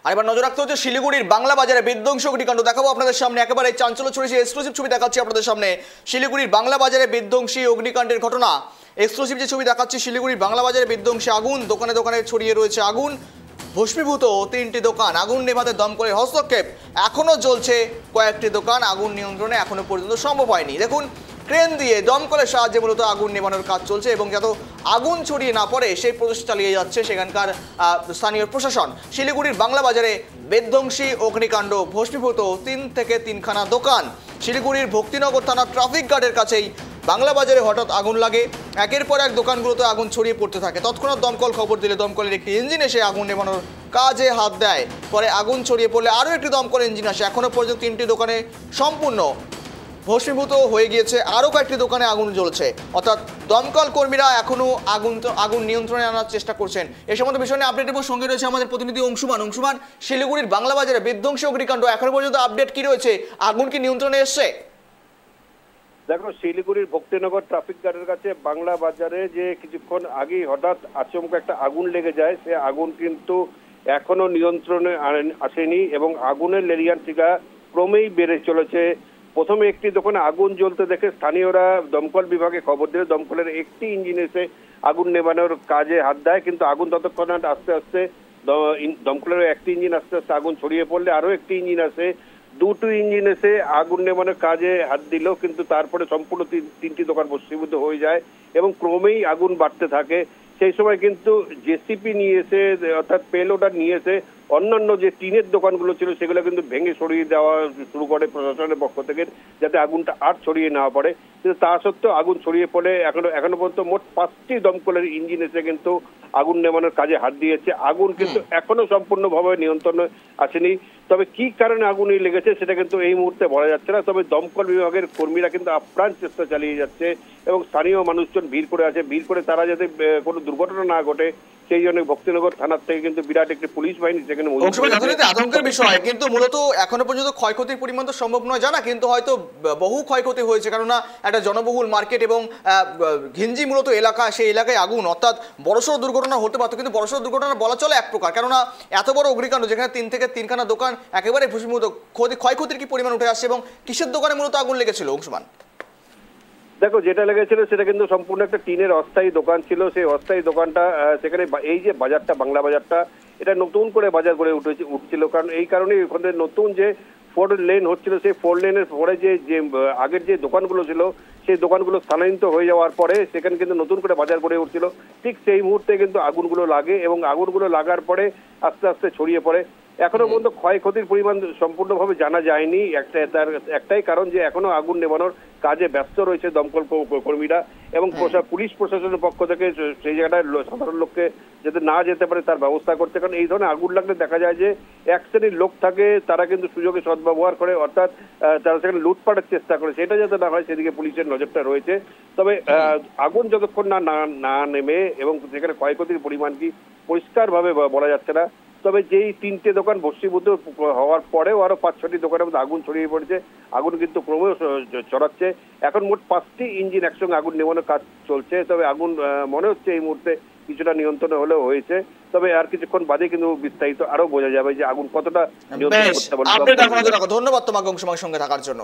আর এবার নজর রাখতে হচ্ছে শিলিগুড়ির বাংলা বাজারে বিধ্বংসী অগ্নিকাণ্ড দেখাবো আপনাদের সামনে। একেবারে চাঞ্চল্য ছড়িয়েছে, এক্সক্লুসিভ ছবি দেখাচ্ছি আপনাদের সামনে। শিলিগুড়ির বাংলা বাজারে বিধ্বংসী অগ্নিকাণ্ডের ঘটনা, এক্সক্লুসিভ যে ছবি দেখাচ্ছি। শিলিগুড়ির বাংলা বাজারে বিধ্বংসী আগুন, দোকানে দোকানে ছড়িয়ে রয়েছে আগুন, ভস্মীভূত 3টি দোকান। আগুন নেভাতে দমকলের হস্তক্ষেপ, এখনো জ্বলছে কয়েকটি দোকান, আগুন নিয়ন্ত্রণে এখনো পর্যন্ত সম্ভব হয়নি। দেখুন, ক্রেন দিয়ে দমকলের সাহায্যে মূলত আগুন নেভানোর কাজ চলছে এবং যত আগুন ছড়িয়ে না পড়ে সেই প্রচেষ্টা চালিয়ে যাচ্ছে সেখানকার স্থানীয় প্রশাসন। শিলিগুড়ির বাংলা বাজারে বিধ্বংসী অগ্নিকাণ্ড, ভস্মীভূত 3 থেকে 3খানা দোকান। শিলিগুড়ির ভক্তিনগর থানার ট্রাফিক গার্ডের কাছেই বাংলা বাজারে হঠাৎ আগুন লাগে। একের পর এক দোকানগুলোতে আগুন ছড়িয়ে পড়তে থাকে। তৎক্ষণাৎ দমকল খবর দিলে দমকলের একটি ইঞ্জিন এসে আগুন নেভানোর কাজে হাত দেয়। পরে আগুন ছড়িয়ে পড়লে আরও একটি দমকল ইঞ্জিন আসে। এখনও পর্যন্ত 3টি দোকানে সম্পূর্ণ ভস্মীভূত হয়ে গিয়েছে, আরও কয়েকটি দোকানে আগুন জ্বলছে। অর্থাৎ দমকল কর্মীরা এখনও আগুন নিয়ন্ত্রণে আনার চেষ্টা করছেন। এই সমস্ত বিষয় নিয়ে আপডেট এবং সঙ্গে রয়েছে আমাদের প্রতিনিধি অংশুমান। শিলিগুড়ির বাংলা বাজারে বিধ্বংসী অগ্নিকাণ্ড, এখনো পর্যন্ত আপডেট কি রয়েছে? আগুন কি নিয়ন্ত্রণে এসছে? দেখো, শিলিগুড়ির ভক্তিনগর ট্রাফিক গার্ডের কাছে বাংলা বাজারে যে কিছুক্ষণ আগেই হঠাৎ আচমকা একটা আগুন লেগে যায়, সে আগুন কিন্তু এখনো নিয়ন্ত্রণে আসেনি এবং আগুনের লেলিয়ান শিখা ক্রমেই বেড়ে চলেছে। প্রথমে একটি দোকানে আগুন জ্বলতে দেখে স্থানীয়রা দমকল বিভাগে খবর দিলে দমকলের একটি ইঞ্জিন এসে আগুন নেভানোর কাজে হাত দেয়, কিন্তু আগুন ততক্ষণ আস্তে আস্তে দমকলের একটি ইঞ্জিন আস্তে আস্তে আগুন ছড়িয়ে পড়লে আরো একটি ইঞ্জিন আসে, দুটো ইঞ্জিন এসে আগুন নেভানোর কাজে হাত দিল, কিন্তু তারপরে সম্পূর্ণ 3টি দোকান ভস্মীভূত হয়ে যায় এবং ক্রমেই আগুন বাড়তে থাকে। সেই সময় কিন্তু জেসিপি নিয়ে এসে, অর্থাৎ পেলোডার নিয়ে এসে অন্যান্য যে টিনের দোকানগুলো ছিল সেগুলো কিন্তু ভেঙে সরিয়ে দেওয়া শুরু করে প্রশাসনের পক্ষ থেকে, যাতে আগুনটা আর ছড়িয়ে না পড়ে। কিন্তু তা সত্ত্বেও আগুন ছড়িয়ে পড়ে এখনো পর্যন্ত মোট 5টি দমকলের ইঞ্জিন এসে কিন্তু আগুন নেভানোর কাজে হাত দিয়েছে। আগুন কিন্তু এখনো সম্পূর্ণভাবে নিয়ন্ত্রণে আসেনি। তবে কি কারণে আগুন লেগেছে সেটা কিন্তু এই মুহূর্তে বলা যাচ্ছে না। তবে দমকল বিভাগের কর্মীরা কিন্তু আপ্রাণ চেষ্টা চালিয়ে যাচ্ছে এবং স্থানীয় মানুষজন ভিড় করে তারা যাতে কোনো দুর্ঘটনা না ঘটে সেই জন্য ভক্তিনগর থানার থেকে কিন্তু বিরাট একটি পুলিশ বাহিনী সেখানে আতঙ্কের বিষয়। কিন্তু মূলত এখনো পর্যন্ত ক্ষয়ক্ষতির পরিমাণ তো সম্ভব নয় জানা, কিন্তু হয়তো বহু ক্ষয়ক্ষতি হয়েছে, কেননা একটা জনবহুল মার্কেট এবং ঘিঞ্জি মূলত এলাকা, সেই এলাকায় আগুন, অর্থাৎ বড়সড় দুর্ঘটনা হতে পারতো। কিন্তু বড়সড় দুর্ঘটনা বলা চলে এক প্রকার, কেননা এত বড় অগ্নিকাণ্ড যেখানে 3 থেকে 3খানা দোকান একেবারে ভস্মীভূত, ক্ষয়ক্ষতির কি পরিমাণ উঠে আসছে এবং কিসের দোকানে মূলত আগুন লেগেছিল অংশুমান? দেখো, যেটা লেগেছিল সেটা কিন্তু সম্পূর্ণ একটা টিনের অস্থায়ী দোকান ছিল। সেই অস্থায়ী দোকানটা সেখানে এই যে বাজারটা, বাংলা বাজারটা, এটা নতুন করে বাজার করে উঠছিল, কারণ এই কারণে ওখানে নতুন যে 4 লেন হচ্ছিল, সেই 4 লেনের পরে যে আগের যে দোকানগুলো ছিল সেই দোকানগুলো স্থানান্তরিত হয়ে যাওয়ার পরে সেখানে কিন্তু নতুন করে বাজার গড়ে উঠছিল। ঠিক সেই মুহূর্তে কিন্তু আগুনগুলো লাগে এবং আগুনগুলো লাগার পরে আস্তে আস্তে ছড়িয়ে পড়ে। এখনো পর্যন্ত ক্ষয়ক্ষতির পরিমাণ সম্পূর্ণভাবে জানা যায়নি। তার একটাই কারণ যে এখনো আগুন নেভানোর কাজে ব্যস্ত রয়েছে দমকল কর্মীরা এবং পুলিশ প্রশাসনের পক্ষ থেকে সেই জায়গাটায় সাধারণ লোককে যাতে না যেতে পারে তার ব্যবস্থা করছে। কারণ এই ধরনের আগুন লাগলে দেখা যায় যে এক শ্রেণীর লোক থাকে, তারা কিন্তু সুযোগে সদ্ব্যবহার করে, অর্থাৎ তারা সেখানে লুটপাটের চেষ্টা করে, সেটা যাতে না হয় সেদিকে পুলিশের নজরটা রয়েছে। তবে আগুন যতক্ষণ না নেমে এবং সেখানে ক্ষয়ক্ষতির পরিমাণ কি পরিষ্কারভাবে বলা যাচ্ছে না। তবে যেই 3টে দোকান ভস্মীভূত হওয়ার পরেও আরো 5-6টি দোকানের মধ্যে আগুন ছড়িয়ে পড়েছে, আগুন কিন্তু ক্রমেও ছড়াচ্ছে। এখন মোট 5টি ইঞ্জিন একসঙ্গে আগুন নেভানোর কাজ চলছে। তবে আগুন মনে হচ্ছে এই মুহূর্তে কিছুটা নিয়ন্ত্রণে হলেও হয়েছে। তবে আর কিছুক্ষণ বাদে কিন্তু বিস্তারিত আরো বোঝা যাবে যে আগুন কতটা নিয়ন্ত্রণ করতে পারবে। ধন্যবাদ তোমাকে অংশমার সঙ্গে থাকার জন্য।